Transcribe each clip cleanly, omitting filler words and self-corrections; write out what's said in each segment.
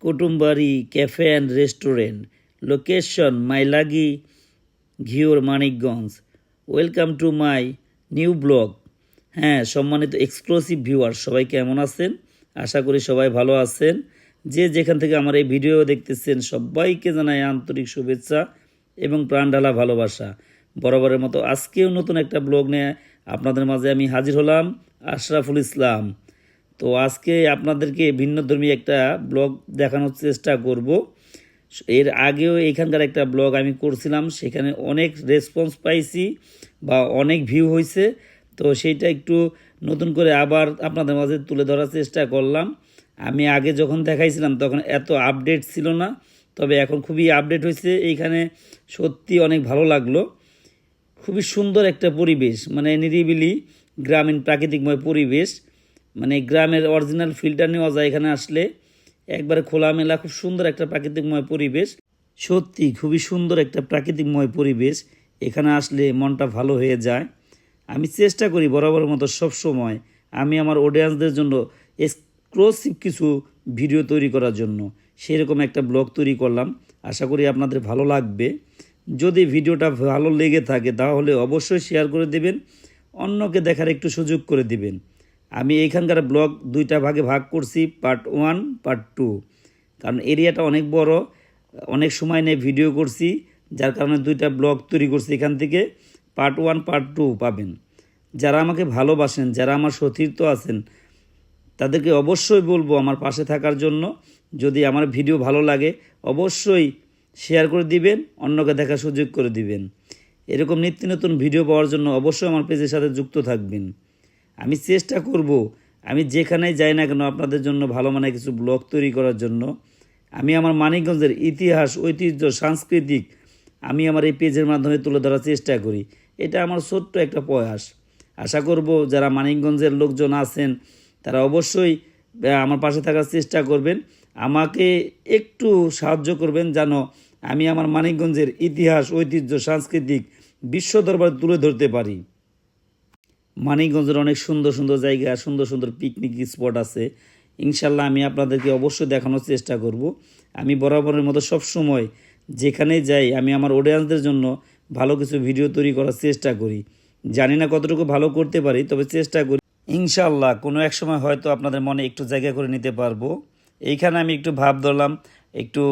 Kutumbari cafe and restaurant, location Mailagi Ghior, Manikganj. Welcome to my new blog. হ্যাঁ, সম্মানিত exclusive viewer, সবাই কেমন আছেন? আশা করি সবাই ভালো আছেন। যে যেখান থেকে আমার এই ভিডিও দেখতেছেন সবাইকে জানাই আন্তরিক শুভেচ্ছা এবং প্রাণঢালা ভালোবাসা। বরাবরের মতো আজকেও নতুন একটা ব্লগ নিয়ে আপনাদের মাঝে আমি হাজির হলাম, আশরাফুল ইসলাম। তো আজকে আপনাদেরকে ভিন্নধর্মী একটা ব্লগ দেখানোর চেষ্টা করব। এর আগেও এখানকার একটা ব্লগ আমি করছিলাম, সেখানে অনেক রেসপন্স পাইছি বা অনেক ভিউ হয়েছে। তো সেইটা একটু নতুন করে আবার আপনাদের মাঝে তুলে ধরার চেষ্টা করলাম। আমি আগে যখন দেখাইছিলাম তখন এত আপডেট ছিল না, তবে এখন খুবই আপডেট হয়েছে। এইখানে সত্যি অনেক ভালো লাগলো। খুবই সুন্দর একটা পরিবেশ, মানে নিরিবিলি গ্রামীণ প্রাকৃতিকময় পরিবেশ, মানে গ্রামের অরিজিনাল ফিলটা নেওয়া যায় এখানে আসলে। একবারে খোলামেলা, খুব সুন্দর একটা প্রাকৃতিকময় পরিবেশ। সত্যি খুবই সুন্দর একটা প্রাকৃতিকময় পরিবেশ। এখানে আসলে মনটা ভালো হয়ে যায়। আমি চেষ্টা করি বরাবরের মতো সবসময় আমি আমার অডিয়েন্সদের জন্য এক্সক্লুসিভ কিছু ভিডিও তৈরি করার জন্য সেরকম একটা ব্লগ তৈরি করলাম। আশা করি আপনাদের ভালো লাগবে। যদি ভিডিওটা ভালো লেগে থাকে তাহলে অবশ্যই শেয়ার করে দেবেন, অন্যকে দেখার একটু সুযোগ করে দিবেন। আমি এইখানকার ব্লগ দুইটা ভাগে ভাগ করছি, পার্ট 1, পার্ট 2। কারণ এরিয়াটা অনেক বড়, অনেক সময় নিয়ে ভিডিও করছি, যার কারণে দুইটা ব্লগ তৈরি করছি। এখান থেকে পার্ট 1, পার্ট 2 পাবেন। যারা আমাকে ভালোবাসেন, যারা আমার সতীর্থ আছেন, তাদেরকে অবশ্যই বলবো আমার পাশে থাকার জন্য। যদি আমার ভিডিও ভালো লাগে অবশ্যই শেয়ার করে দিবেন, অন্যকে দেখার সুযোগ করে দিবেন। এরকম নিত্য নতুন ভিডিও পাওয়ার জন্য অবশ্যই আমার পেজের সাথে যুক্ত থাকবেন। আমি চেষ্টা করব আমি যেখানেই যাই না কেন আপনাদের জন্য ভালো মানের কিছু ব্লগ তৈরি করার জন্য। আমি আমার মানিকগঞ্জের ইতিহাস, ঐতিহ্য, সাংস্কৃতিক আমি আমার এই পেজের মাধ্যমে তুলে ধরার চেষ্টা করি। এটা আমার ছোট্ট একটা প্রয়াস। আশা করব যারা মানিকগঞ্জের লোকজন আছেন তারা অবশ্যই আমার পাশে থাকার চেষ্টা করবেন, আমাকে একটু সাহায্য করবেন যেন আমি আমার মানিকগঞ্জের ইতিহাস, ঐতিহ্য, সাংস্কৃতিক বিশ্ব দরবারে তুলে ধরতে পারি। মানিকগঞ্জের অনেক সুন্দর সুন্দর জায়গা, সুন্দর সুন্দর পিকনিক স্পট আছে। ইনশাল্লাহ আমি আপনাদেরকে অবশ্যই দেখানোর চেষ্টা করব। আমি বরাবরের মতো সবসময় যেখানেই যাই আমি আমার অডিয়েন্সদের জন্য ভালো কিছু ভিডিও তৈরি করার চেষ্টা করি। জানি না কতটুকু ভালো করতে পারি, তবে চেষ্টা করি। ইনশাল্লাহ কোনো এক সময় হয়তো আপনাদের মনে একটু জায়গা করে নিতে পারবো। এইখানে আমি একটু ভাব ধরলাম, একটু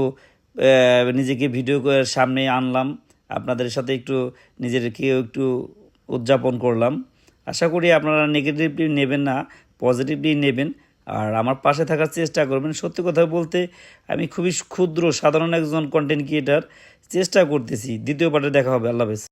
নিজেকে ভিডিও সামনে আনলাম, আপনাদের সাথে একটু নিজেকে একটু উদযাপন করলাম। আশা করি আপনারা নেগেটিভলি নেবেন না, পজিটিভলি নেবেন আর আমার পাশে থাকার চেষ্টা করবেন। সত্যি কথা বলতে আমি খুবই ক্ষুদ্র সাধারণ একজন কন্টেন্ট ক্রিয়েটার, চেষ্টা করতেছি। দ্বিতীয় পার্টে দেখা হবে। আল্লাহ হাফেজ।